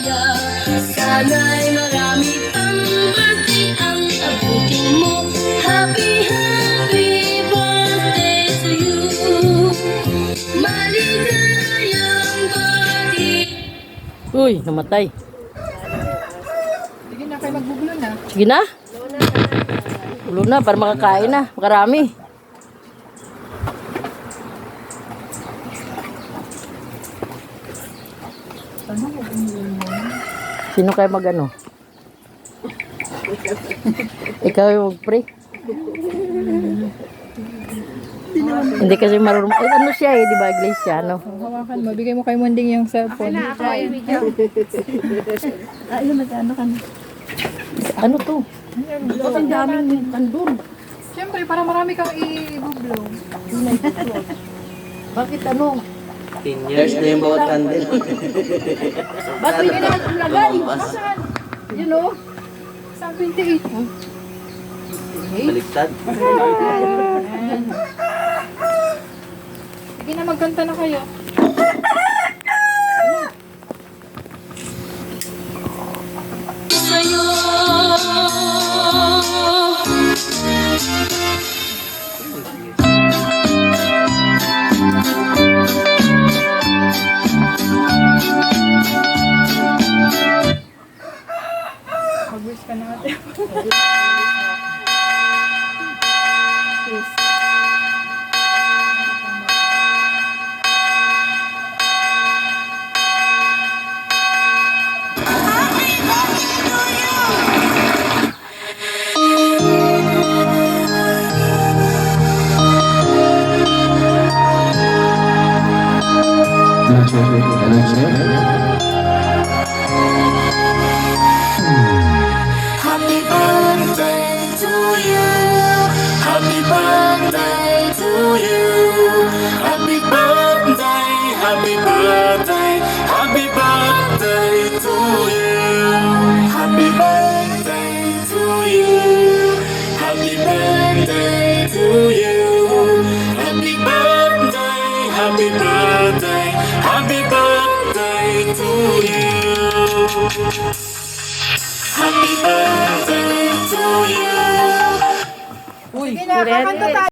ligaya. Sana'y marami pang birthday ang abutin mo. Happy, happy birthday to you. Maligayang birthday. Uy, namatay. Sige na, kayo magbubulo na. Sige na. Ulo na, para makakain na. Makarami. Sino kayo mag-ano? Ikaw yung mag-pray? Hindi kasi marunong. Eh, ano siya eh, di ba? Iglesiano. Hawakan mo, bigay mo kay Munding yung cellphone. Ano to? Ba't ang daming kandun? Siyempre, para marami kang i-bublo. Bakit ano? 10 years na yung bawat candle. Ba't may ganyan ang lagay? Saan? You know? Saan 28? Baliktad. Sige na, magkanta na kayo. Sa'yo Mag-wish ka natin. Happy birthday to you. Happy birthday to you. Happy birthday, happy birthday, happy birthday to you. Happy birthday to you. Happy birthday to you. Happy birthday, happy birthday, happy birthday to you. Happy birthday to you. Sige na, kakanta tayo.